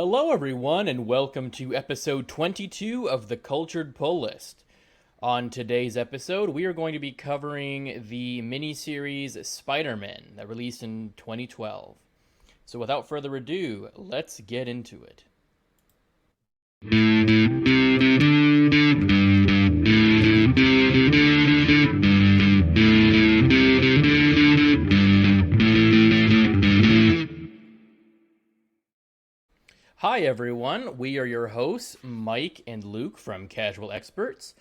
Hello, everyone, and welcome to episode 22 of the Cultured Pull List. On today's episode, we are going to be covering the miniseries Spider-Man that released in 2012. So, without further ado, let's get into it. Hi, everyone. We are your hosts, Mike and Luke from Casual Experts.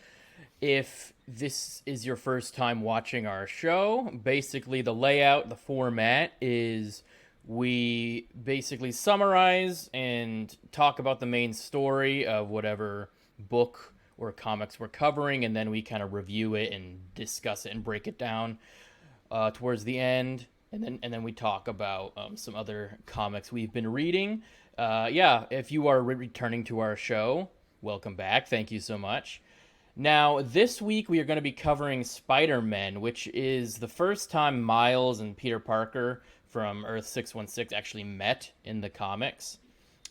If this is your first time watching our show, basically the layout, the format is we basically summarize and talk about the main story of whatever book or comics we're covering, and then we kind of review it and discuss it and break it down towards the end, and then we talk about some other comics we've been reading. Yeah, if you are returning to our show, welcome back. Thank you so much. Now, this week we are going to be covering Spider-Man, which is the first time Miles and Peter Parker from Earth 616 actually met in the comics.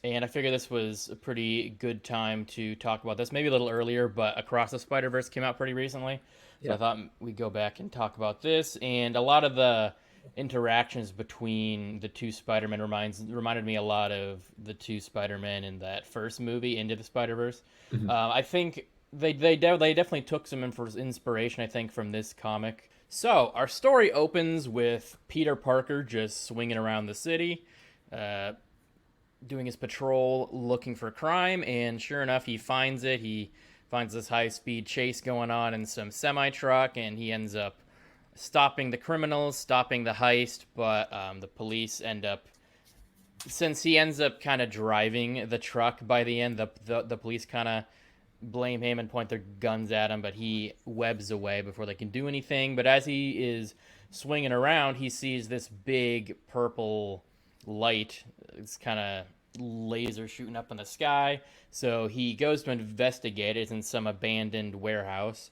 And I figure this was a pretty good time to talk about this. Maybe a little earlier, but Across the Spider-Verse came out pretty recently. So I Yeah. thought we'd go back and talk about this. And a lot of the interactions between the two Spider-Men reminded me a lot of the two Spider-Men in that first movie, Into the Spider-Verse. Mhm. I think they definitely took some inspiration, I think, from this comic. So our story opens with Peter Parker just swinging around the city, uh, doing his patrol, looking for crime, and sure enough, he finds it. He finds this high-speed chase going on in some semi truck, and he ends up stopping the criminals, stopping the heist. But the police end up, since he ends up kind of driving the truck by the end, the police kind of blame him and point their guns at him, but he webs away before they can do anything. But as he is swinging around, he sees this big purple light. It's kind of laser shooting up in the sky. So he goes to investigate it. It's in some abandoned warehouse.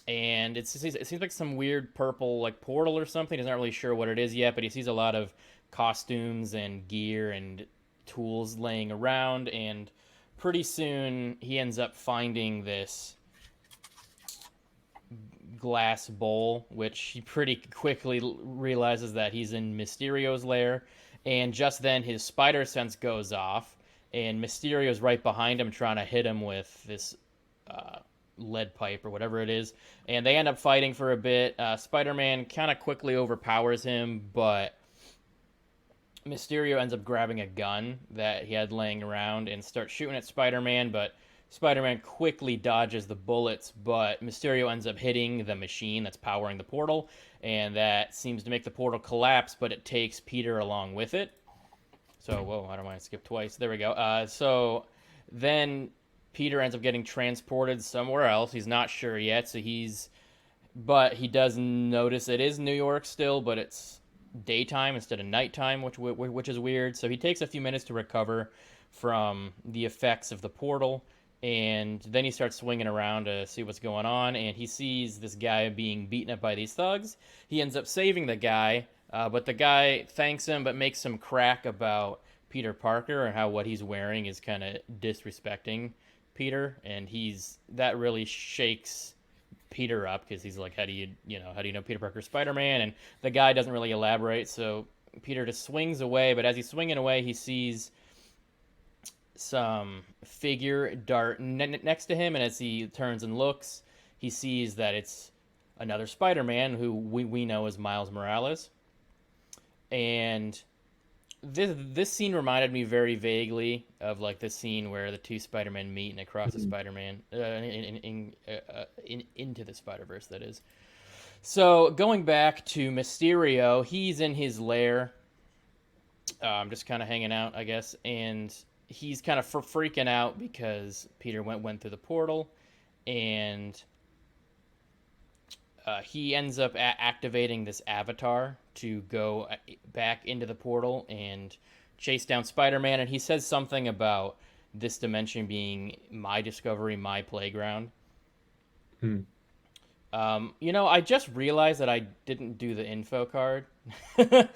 And it seems like some weird purple like portal or something. He's not really sure what it is yet, but he sees a lot of costumes and gear and tools laying around, and pretty soon he ends up finding this glass bowl, which he pretty quickly realizes that he's in Mysterio's lair. And just then his spider sense goes off, and Mysterio's right behind him trying to hit him with this uh, lead pipe or whatever it is. And they end up fighting for a bit. Spider-Man kind of quickly overpowers him, but Mysterio ends up grabbing a gun that he had laying around and starts shooting at Spider-Man, but Spider-Man quickly dodges the bullets, but Mysterio ends up hitting the machine that's powering the portal, and that seems to make the portal collapse, but it takes Peter along with it. So, whoa, I don't want to skip twice. There we go. So then Peter ends up getting transported somewhere else. He's not sure yet, but he does notice it is New York still, but it's daytime instead of nighttime, which is weird. So he takes a few minutes to recover from the effects of the portal, and then he starts swinging around to see what's going on. And he sees this guy being beaten up by these thugs. He ends up saving the guy, but the guy thanks him, but makes some crack about Peter Parker and how what he's wearing is kind of disrespecting Peter, and he's that really shakes Peter up because he's like, how do you know Peter Parker's Spider-Man? And the guy doesn't really elaborate, so Peter just swings away. But as he's swinging away, he sees some figure dart next to him, and as he turns and looks, he sees that it's another Spider-Man who we know as Miles Morales. And this scene reminded me very vaguely of like the scene where the two Spider-Men meet and Across the Mhm. Spider-Man into the Spider-Verse, that is. So going back to Mysterio, he's in his lair, just kind of hanging out, I guess, and he's kind of freaking out because Peter went through the portal, and he ends up activating this avatar to go back into the portal and chase down Spider-Man. And he says something about this dimension being my discovery, my playground. Mhm. I just realized that I didn't do the info card Sure.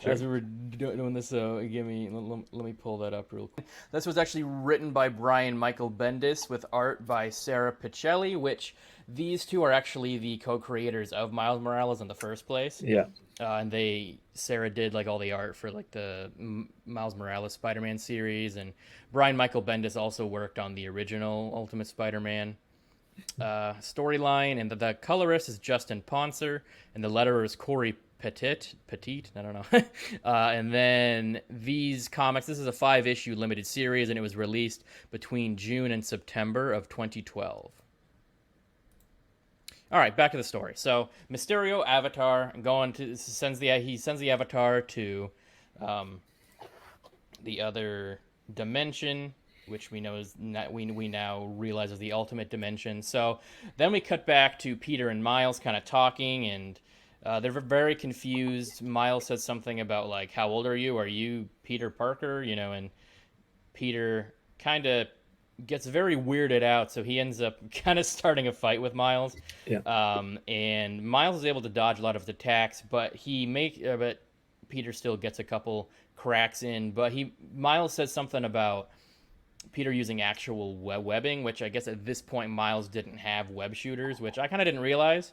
As we were doing this, let me pull that up real quick. This was actually written by Brian Michael Bendis with art by Sarah Pichelli, which these two are actually the co-creators of Miles Morales in the first place. Yeah. And Sarah did like all the art for like the Miles Morales Spider-Man series, and Brian Michael Bendis also worked on the original Ultimate Spider-Man storyline. And the colorist is Justin Ponser, and the letterer is Corey Petit, I don't know. And then these comics, this is a 5-issue limited series, and it was released between June and September of 2012. All right, back to the story. So Mysterio Avatar he sends the Avatar to um, the other dimension, which we know is not, we now realize is the ultimate dimension. So then we cut back to Peter and Miles kind of talking, and they're very confused. Miles says something about like, "How old are you? Are you Peter Parker?" You know, and Peter kind of gets very weirded out, so he ends up kind of starting a fight with Miles. Yeah. And Miles is able to dodge a lot of his attacks, but Peter still gets a couple cracks in. But Miles says something about Peter using actual webbing, which I guess at this point Miles didn't have web shooters, which I kind of didn't realize,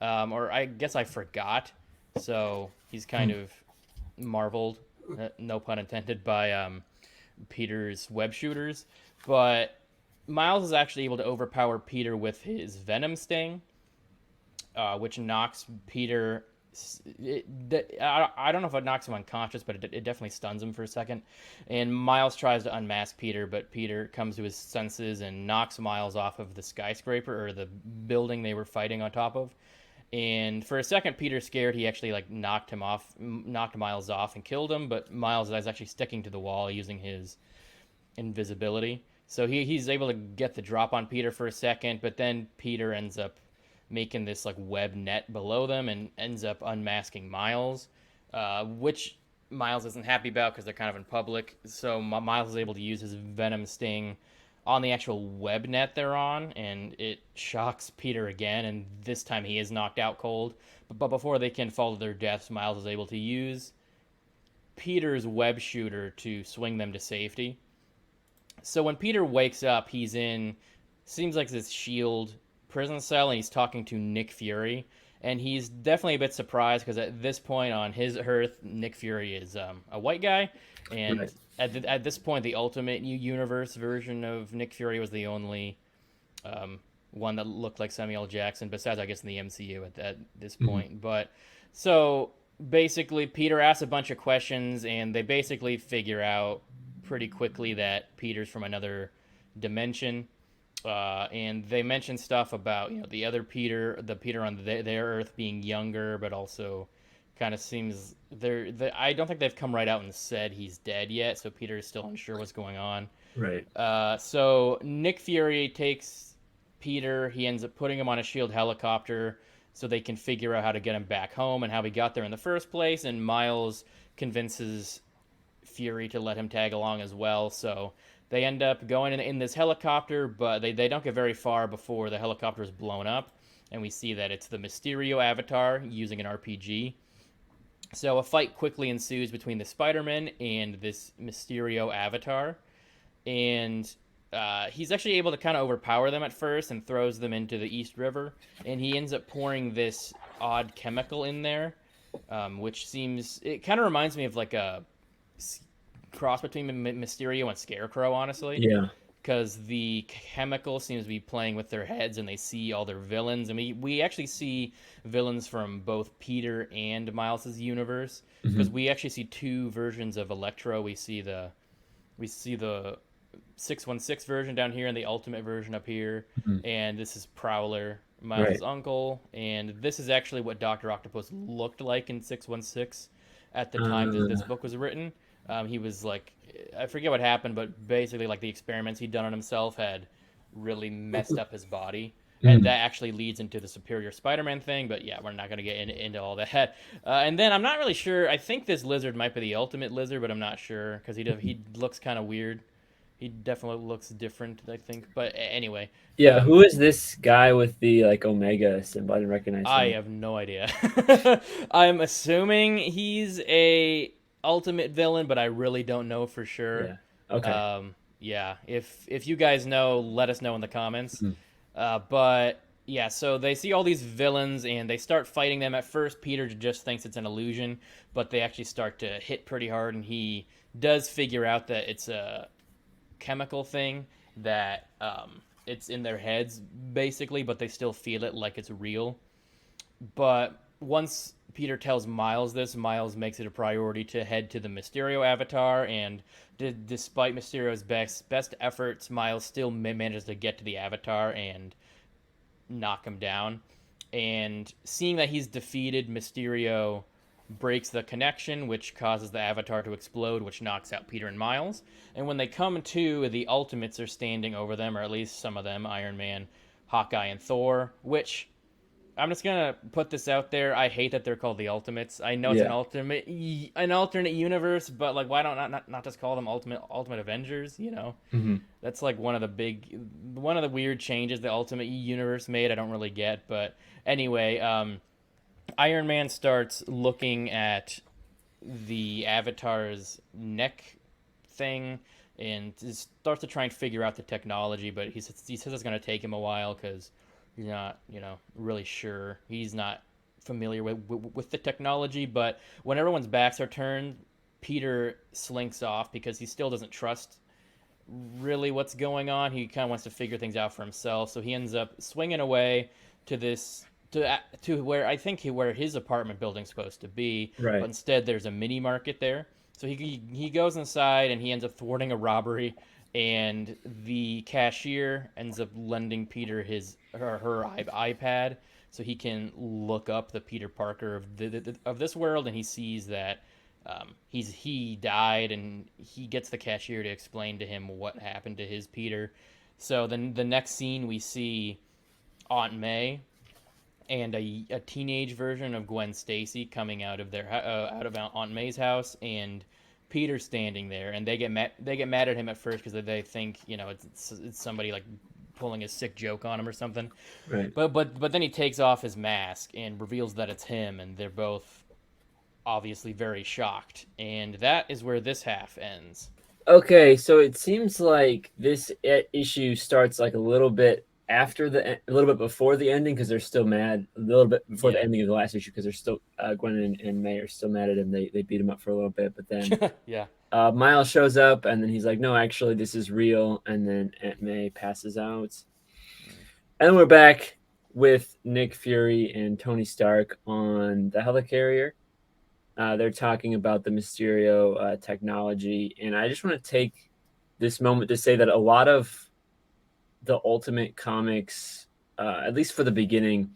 or I guess I forgot. So he's kind of marveled, no pun intended, by Peter's web shooters. But Miles is actually able to overpower Peter with his Venom Sting, which knocks Peter. I don't know if it knocks him unconscious, but it definitely stuns him for a second. And Miles tries to unmask Peter, but Peter comes to his senses and knocks Miles off of the skyscraper or the building they were fighting on top of. And for a second, Peter's scared. He actually like knocked Miles off and killed him. But Miles is actually sticking to the wall using his invisibility. So he's able to get the drop on Peter for a second, but then Peter ends up making this like web net below them and ends up unmasking Miles, which Miles isn't happy about because they're kind of in public. So Miles is able to use his Venom Sting on the actual web net they're on, and it shocks Peter again, and this time he is knocked out cold. But before they can fall to their deaths, Miles is able to use Peter's web shooter to swing them to safety. So when Peter wakes up, he's in seems like this shield prison cell, and he's talking to Nick Fury, and he's definitely a bit surprised because at this point on his Earth, Nick Fury is a white guy, and Right. at this point, the Ultimate Universe version of Nick Fury was the only one that looked like Samuel Jackson, besides I guess in the MCU at this Mhm. point. But so basically, Peter asks a bunch of questions, and they basically figure out pretty quickly that Peter's from another dimension. And they mention stuff about the other Peter, the Peter on their Earth being younger, but also kind of seems I don't think they've come right out and said he's dead yet, so Peter is still unsure what's going on. Right. So Nick Fury takes Peter. He ends up putting him on a shield helicopter so they can figure out how to get him back home and how he got there in the first place. And Miles convinces Fury to let him tag along as well. So they end up going in this helicopter, but they don't get very far before the helicopter is blown up. And we see that it's the Mysterio avatar using an RPG. So a fight quickly ensues between the Spider-Man and this Mysterio avatar. And he's actually able to kind of overpower them at first and throws them into the East River. And he ends up pouring this odd chemical in there, which it kind of reminds me of like a cross between Mysterio and Scarecrow, honestly. Yeah. Because the chemical seems to be playing with their heads and they see all their villains. And we actually see villains from both Peter and Miles' universe. Because Hmm. we actually see two versions of Electro. We see the 616 version down here and the Ultimate version up here. Hmm. And this is Prowler, Miles' Right. uncle. And this is actually what Dr. Octopus looked like in 616 at the time that this Uh, book was written. He was like, I forget what happened, but basically, like the experiments he'd done on himself had really messed up his body. And mm, that actually leads into the Superior Spider Man thing, but yeah, we're not going to get into all that. And then I'm not really sure. I think this lizard might be the ultimate lizard, but I'm not sure because he looks kind of weird. He definitely looks different, I think. But anyway, Yeah, who is this guy with the like Omega symbol? I didn't recognize I him. have no idea. I'm assuming he's a ultimate villain, but I really don't know for sure. Yeah. Okay. Yeah, if you guys know, let us know in the comments. Mhm. But yeah, so they see all these villains and they start fighting them. At first, Peter just thinks it's an illusion, but they actually start to hit pretty hard, and he does figure out that it's a chemical thing that it's in their heads basically, but they still feel it like it's real. But once Peter tells Miles this, Miles makes it a priority to head to the Mysterio avatar, and despite Mysterio's best efforts, Miles still manages to get to the avatar and knock him down. And seeing that he's defeated, Mysterio breaks the connection, which causes the avatar to explode, which knocks out Peter and Miles. And when they come to, the Ultimates are standing over them, or at least some of them, Iron Man, Hawkeye, and Thor, which I'm just gonna put this out there. I hate that they're called the Ultimates. I know it's Yeah. an alternate universe, but like, why don't not just call them Ultimate Avengers? You know, Hmm. that's like one of the weird changes the Ultimate Universe made. I don't really get, but anyway, Iron Man starts looking at the Avatar's neck thing and starts to try and figure out the technology, but he says it's going to take him a while because he's not, really sure. He's not familiar with the technology, but when everyone's backs are turned, Peter slinks off because he still doesn't trust really what's going on. He kind of wants to figure things out for himself, so he ends up swinging away to this to where I think where his apartment building's supposed to be, but Right. instead there's a mini market there. So he goes inside and he ends up thwarting a robbery, and the cashier ends up lending Peter his or her iPad so he can look up the Peter Parker of this world, and he sees that he died, and he gets the cashier to explain to him what happened to his Peter. So then the next scene we see Aunt May and a teenage version of Gwen Stacy coming out of Aunt May's house, and Peter standing there, and they get mad at him at first because they think it's somebody like pulling a sick joke on him or something. Right. But then he takes off his mask and reveals that it's him, and they're both obviously very shocked. And that is where this half ends. Okay, so it seems like this issue starts like a little bit a little bit before the ending because they're still mad. A little bit before the Yeah. ending of the last issue because they're still Gwen and May are still mad at him. They beat him up for a little bit, but then Yeah. Miles shows up and then he's like, "No, actually, this is real." And then Aunt May passes out, and then we're back with Nick Fury and Tony Stark on the helicarrier. They're talking about the Mysterio technology, and I just want to take this moment to say that a lot of the Ultimate comics, at least for the beginning,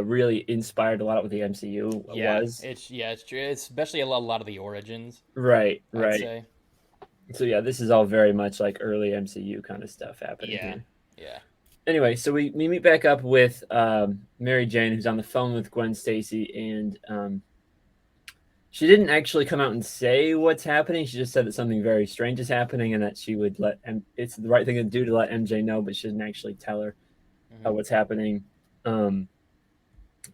really inspired a lot of what the MCU Yeah. was. It's true. It's especially a lot of the origins, Right, I'd right. say. So yeah, this is all very much like early MCU kind of stuff happening Yeah. here. Yeah. Anyway, so we meet back up with Mary Jane, who's on the phone with Gwen Stacy, and she didn't actually come out and say what's happening. She just said that something very strange is happening and that she would it's the right thing to do to let MJ know, but she didn't actually tell her Hmm. what's happening. Um,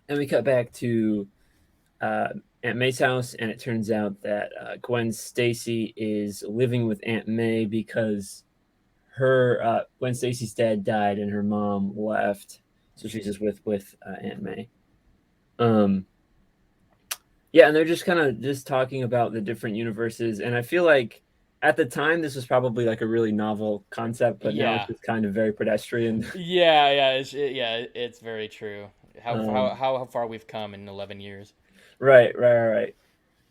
and we cut back to uh, Aunt May's house, and it turns out that Gwen Stacy is living with Aunt May because her Gwen Stacy's dad died and her mom left, so she's just with Aunt May. Um, Yeah, and they're just kind of just talking about the different universes, and I feel like at the time this was probably like a really novel concept, but now it's Yeah. just kind of very pedestrian. It's very true. Um, How far we've come in 11 years. right.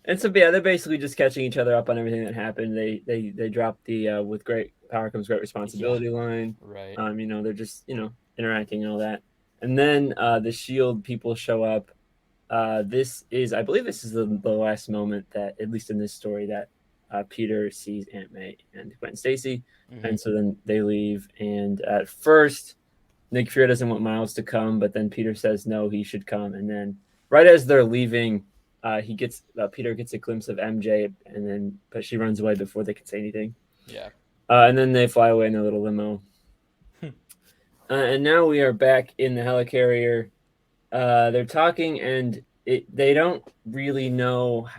And so yeah, they're basically just catching each other up on everything that happened. They drop the with great power comes great Yeah. responsibility line. Right. They're just interacting and all that, and then the Shield people show up. I believe this is the last moment that, at least in this story, that Peter sees Aunt May and Gwen Stacy, Hmm. and so then they leave. And at first, Nick Fury doesn't want Miles to come, but then Peter says no, he should come. And then right as they're leaving, Peter gets a glimpse of MJ, and then but she runs away before they can say anything. Yeah. And then they fly away in a little limo. And now we are back in the helicarrier. They're talking, and they don't really know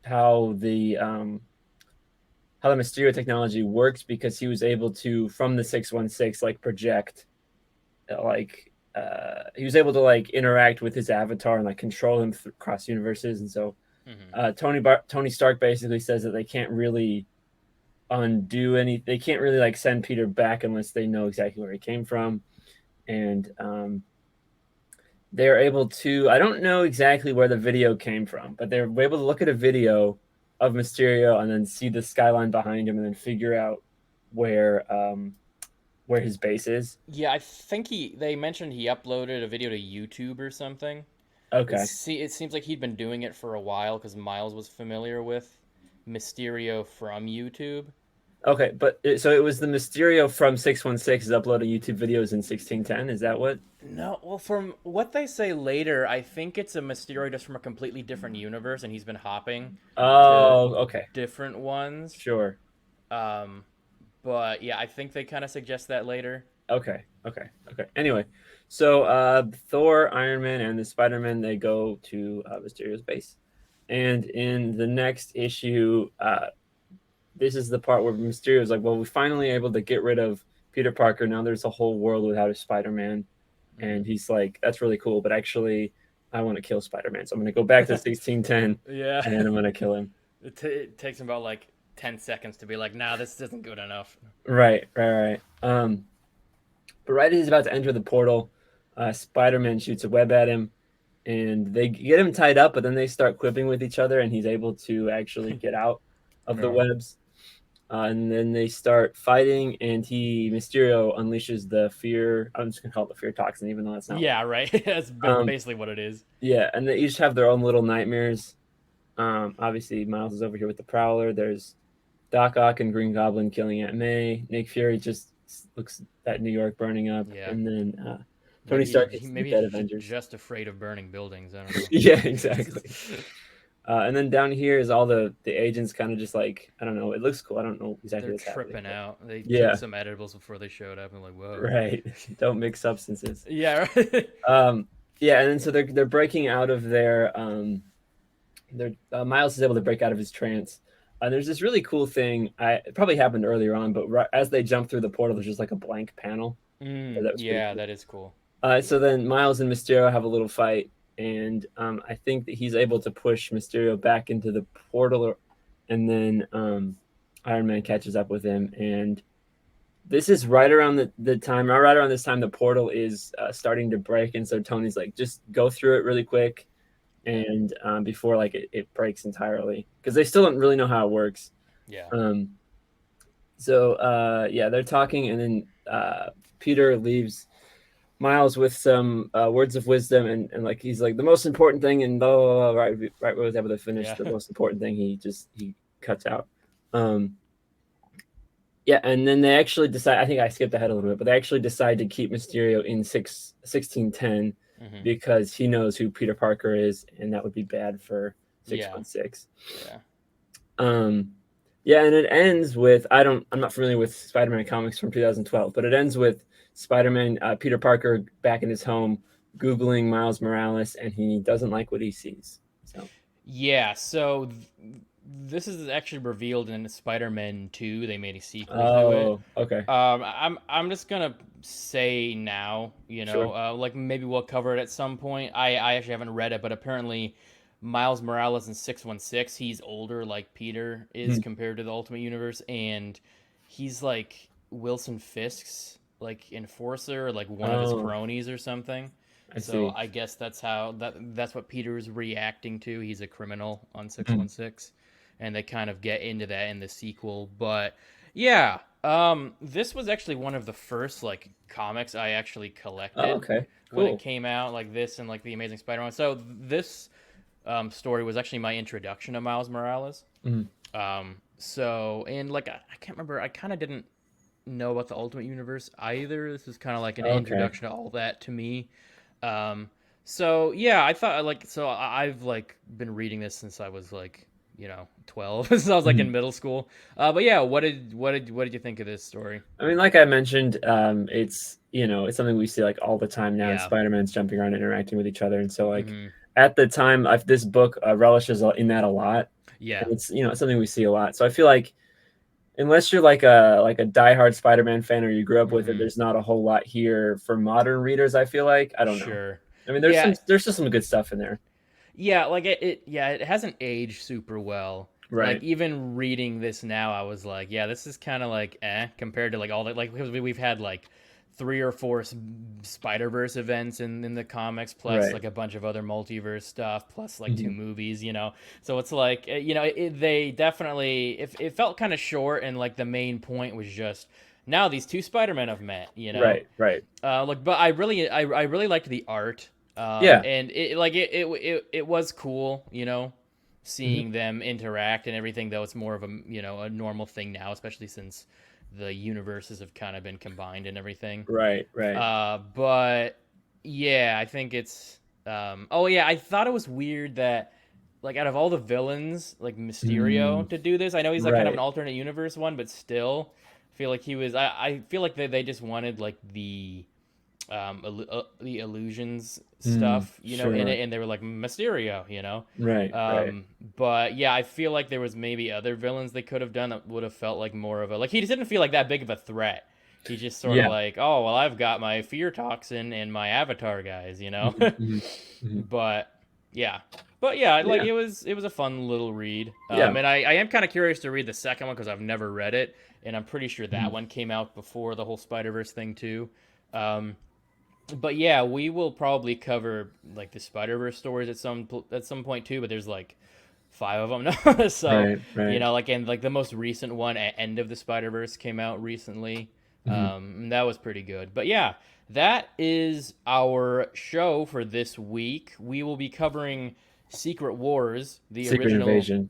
how the Mysterio technology works because he was able to, from the 616, like project, he was able to like interact with his avatar and like control him across universes. And so Mm-hmm. Tony Stark basically says that they can't really undo any. They can't really like send Peter back unless they know exactly where he came from, and they're able to. I don't know exactly where the video came from, but they're able to look at a video of Mysterio and then see the skyline behind him, and then figure out where where his base is. Yeah, I think they mentioned he uploaded a video to YouTube or something. Okay. It seems like he'd been doing it for a while because Miles was familiar with Mysterio from YouTube. Okay, but so it was the Mysterio from 616 is uploading YouTube videos in 1610. Is that what? No, well, from what they say later, I think it's a Mysterio just from a completely different universe, and he's been hopping to Oh, okay. different ones. Sure. Um, but yeah, I think they kind of suggest that later. Okay. Okay. Okay. Anyway, so Thor, Iron Man, and the Spider-Man they go to Mysterio's base, and in the next issue, this is the part where Mysterio's like, "Well, we're finally able to get rid of Peter Parker. Now there's a whole world without a Spider-Man," and Mm-hmm. he's like, "That's really cool, but actually, I want to kill Spider-Man. So I'm going to go back to 1610, Yeah, and I'm going to kill him." it takes him about like 10 seconds to be like, "Nah, this isn't good enough." Right. Right. Right. But right as he's about to enter the portal, Spider-Man shoots a web at him, and they get him tied up. But then they start quipping with each other, and he's able to actually get out of the Oh. webs. And then they start fighting, and Mysterio unleashes the fear. I'm just gonna call it the fear toxin, even though that's not. Yeah, right. That's Um, basically what it is. yeah, and they each have their own little nightmares. Obviously, Miles is over here with the Prowler. There's Doc Ock and Green Goblin killing Aunt May. Nick Fury just looks at New York burning up, Yeah, and then Tony maybe Stark gets the maybe dead he's Avengers. just afraid of burning buildings. I don't know. Yeah, exactly. And then down here is all the agents kind of just like, I don't know. It looks cool. I don't know exactly They're what's happening. tripping But out. They took yeah, some edibles before they showed up, and like, whoa. right. Don't mix substances. Yeah, right. Um, yeah, and then so they're breaking out of their Miles is able to break out of his trance. There's this really cool thing. It probably happened earlier on, but as they jump through the portal, there's just like a blank panel. That was pretty Yeah, cool. that is cool. So then Miles and Mysterio have a little fight, and I think that he's able to push Mysterio back into the portal, and then Iron Man catches up with him. And this is right around the time, right around this time, the portal is starting to break, and so Tony's like, just go through it really quick, Yeah, and before like it breaks entirely, because they still don't really know how it works. yeah, Um, so yeah, they're talking, and then Peter leaves Miles with some words of wisdom, and like he's like, the most important thing, and blah, blah, blah, right when I was able to finish yeah, the most important thing, he cuts out. Um, yeah, and then they actually decide. I think I skipped ahead a little bit, but they actually decide to keep Mysterio in 1610 hmm because he knows who Peter Parker is, and that would be bad for yeah, 616. yeah, Um, yeah, and it ends with, I'm not familiar with Spider-Man comics from 2012, but it ends with Spider-Man, Peter Parker back in his home, Googling Miles Morales, and he doesn't like what he sees. So, yeah. So this is actually revealed in Spider-Man 2. They made a sequel to it. oh, okay, I'm just gonna say now, sure. like maybe we'll cover it at some point. I actually haven't read it, but apparently Miles Morales in 616, he's older like Peter is Hmm. compared to the Ultimate Universe, and he's like Wilson Fisk's like enforcer, or like one of his Oh, cronies or something. I So see. I guess that's what Peter's reacting to. He's a criminal on Hmm. 616, and they kind of get into that in the sequel. But yeah, this was actually one of the first like comics I actually Oh, collected okay, when it cool. came out, like this and like the Amazing Spider-Man. So this story was actually my introduction to Miles Morales. Mhm. So and like I can't remember, I kind of didn't know about the Ultimate Universe either. This is kind of like an Okay. introduction to all that to me. Um, so yeah, I thought like so I've like been reading this since I was like 12. So I was like Mhm. in middle school. But yeah, what did you think of this story? I mean, like I mentioned, it's it's something we see like all the time now. Yeah. Spider-Man's jumping around, interacting with each other, and so like Hmm. at the time, this book relishes in that a lot, Yeah. and it's it's something we see a lot. So I feel like unless you're like a diehard Spider-Man fan or you grew up with it, Hmm. there's not a whole lot here for modern readers. I feel like I don't know. Sure. I mean, Yeah. there's just some good stuff in there. Yeah, like it hasn't aged super well. Like Right. even reading this now, I was like, yeah, this is kind of like compared to like all the like because we've had like three or four Spider Verse events in the comics, plus Right. like a bunch of other multiverse stuff, plus like two Mhm. movies. So it's like they definitely it felt kind of short, and like the main point was just now these two Spider Men have met. Right. Right. Like, but I really liked the art. Yeah. And it was cool, Mhm. seeing them interact and everything. Though it's more of a normal thing now, especially since the universes have kind of been combined and everything. Right. Right. But yeah, I think it's. Oh yeah, I thought it was weird that like out of all the villains, like Mm, Mysterio to do this. I know he's like kind of an right. alternate universe one, but still, I feel like he was. I feel like they just wanted like the illusions stuff, in Sure. it, and they were like Mysterio, Right. Right. But yeah, I feel like there was maybe other villains they could have done that would have felt like more of a like he just didn't feel like that big of a threat. He's just sort of Yeah. like, oh well, I've got my fear toxin and my avatar guys. Mhm. Mhm. Mhm. But yeah, but yeah, like Yeah. it was a fun little read. Yeah. And I am kind of curious to read the second one because I've never read it, and I'm pretty sure that Mhm. one came out before the whole Spider Verse thing too. Um, but yeah, we will probably cover like the Spider Verse stories at some point too. But there's like five of them, so Right. Right. like and like the most recent one at End of the Spider Verse came out recently. Mhm. And that was pretty good. But yeah, that is our show for this week. We will be covering Secret Wars, the Secret original Invasion.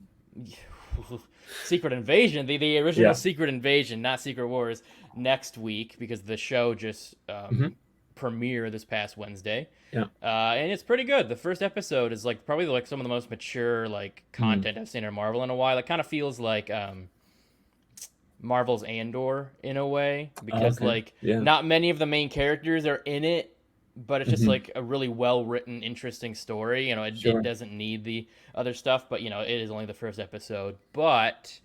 Secret Invasion, the original Yeah. Secret Invasion, not Secret Wars, next week because the show just Mhm. premiered this past Wednesday. Yeah. And it's pretty good. The first episode is like probably like some of the most mature like Mhm. content I've seen in Marvel in a while. It kind of feels like Marvel's Andor in a way Oh, because okay. like Yeah. not many of the main characters are in it, but it's just Mhm. like a really well written, interesting story. It Sure. doesn't need the other stuff, but it is only the first episode. But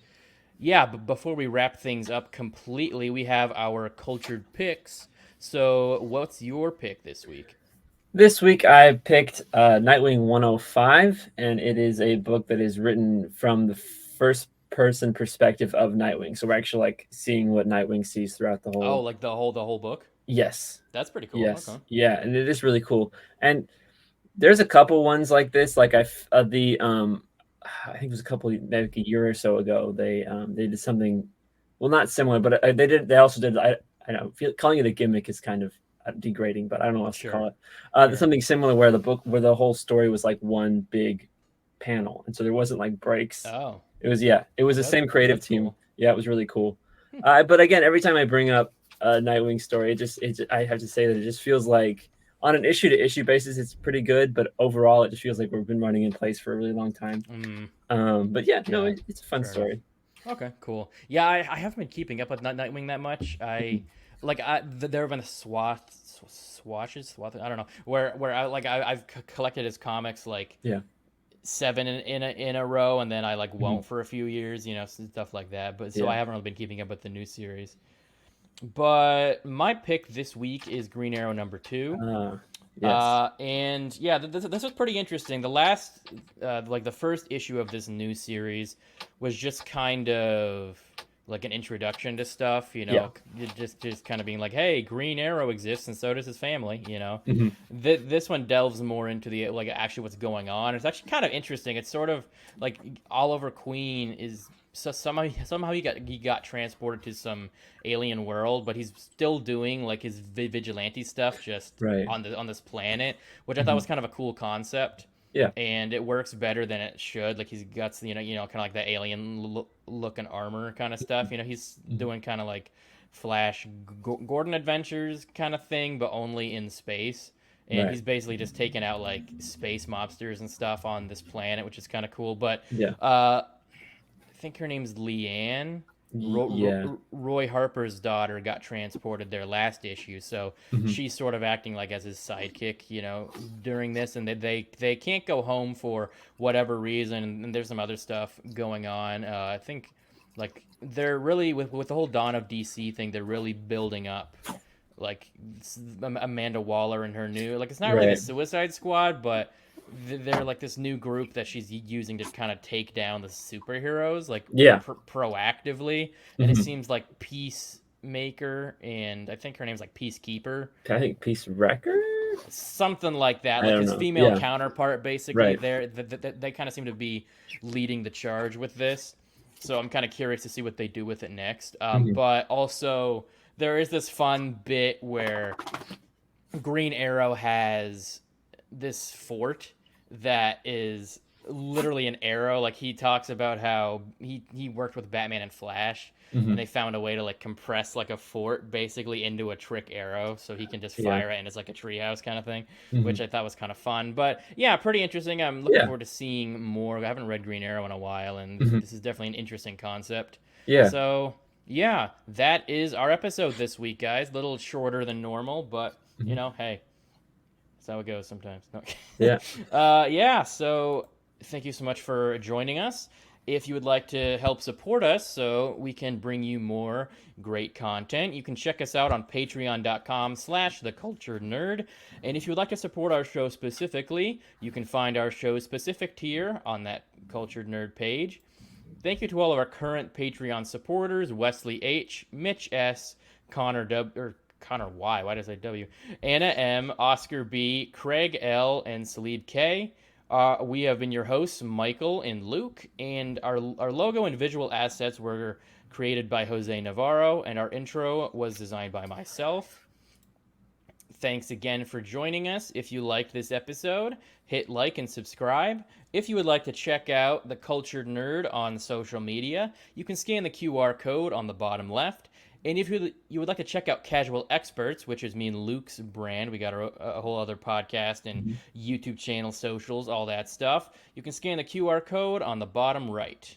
yeah, but before we wrap things up completely, we have our cultured picks. So, what's your pick this week? This week I picked Nightwing 105, and it is a book that is written from the first person perspective of Nightwing. So we're actually like seeing what Nightwing sees throughout the Oh, whole. like the whole book? Yes. That's pretty cool. Yes. Okay. Yeah, and it is really cool. And there's a couple ones like this. Like the I think it was a couple like a year or so ago. They did something, well, not similar, but they also did. I know calling it a gimmick is kind of degrading, but I don't know what else to call Sure. it. Sure. Something similar where the whole story was like one big panel, and so there wasn't like breaks. Oh, It was the that's same creative that's team. cool. Yeah, it was really cool. Hmm. But again, every time I bring up a Nightwing story, I have to say that it just feels like on an issue to issue basis, it's pretty good, but overall, it just feels like we've been running in place for a really long time. Mm, But yeah, no, yeah. it's a fun Fair enough. story. Okay, cool. Yeah, I haven't been keeping up with Nightwing that much. There have been swatches. I don't know where I've collected his comics like Yeah. seven in a row, and then I like Mhm. won't for a few years, stuff like that. But so Yeah. I haven't really been keeping up with the new series. But my pick this week is Green Arrow #2. Yes. And yeah, this was pretty interesting. The last, like the first issue of this new series, was just kind of like an introduction to stuff. Yeah. Just kind of being like, hey, Green Arrow exists, and so does his family. Mhm. This one delves more into the like actually what's going on. It's actually kind of interesting. It's sort of like Oliver Queen is. So somehow he got transported to some alien world, but he's still doing like his vigilante stuff just Right. on this planet, which I thought Mhm. was kind of a cool concept. Yeah. And it works better than it should. Like he's got kind of like that alien looking armor kind of stuff. He's Mhm. doing kind of like Flash Gordon Adventures kind of thing, but only in space. And Right. he's basically just taking out like space mobsters and stuff on this planet, which is kind of cool. But Yeah. think her name's Leanne. Yeah. Roy Harper's daughter got transported there last issue, so Hmm. she's sort of acting like as his sidekick, during this, and they can't go home for whatever reason, and there's some other stuff going on. I think like they're really with the whole Dawn of DC thing, they're really building up like Amanda Waller and her new it's not really the Right. Suicide Squad, but they're like this new group that she's using to kind of take down the superheroes Yeah. proactively, and it Hmm. seems like Peacemaker and I think her name's like Peacekeeper, I think Peace Wrecker. something like that, I like don't his know. female Yeah. counterpart. Basically, Right. they kind of seem to be leading the charge with this. So I'm kind of curious to see what they do with it next. Hmm. But also, there is this fun bit where Green Arrow has this fort that is literally an arrow. Like he talks about how he worked with Batman and Flash, Hmm. and they found a way to like compress like a fort basically into a trick arrow, so he can just Yeah. fire it and it's like a treehouse kind of thing, Hmm. which I thought was kind of fun. But yeah, pretty interesting. I'm looking Yeah. forward to seeing more. I haven't read Green Arrow in a while, and Hmm. this is definitely an interesting concept. Yeah. So yeah, that is our episode this week, guys. A little shorter than normal, but Hmm. hey, that's how it goes sometimes. No. Yeah. Yeah, so thank you so much for joining us. If you would like to help support us so we can bring you more great content, you can check us out on patreon.com/theculturednerd. And if you would like to support our show specifically, you can find our show specific tier on that Cultured Nerd page. Thank you to all of our current Patreon supporters: Wesley H, Mitch S, Connor W, or Connor Y, why did I say W? Anna M, Oscar B, Craig L, and Salid K. We have been your hosts, Michael and Luke, and our logo and visual assets were created by Jose Navarro, and our intro was designed by myself. Thanks again for joining us. If you liked this episode, hit like and subscribe. If you would like to check out The Cultured Nerd on social media, you can scan the QR code on the bottom left. And if you would like to check out Casual Experts, which is me and Luke's brand, we got a whole other podcast and Mhm. YouTube channel, socials, all that stuff. You can scan the QR code on the bottom right.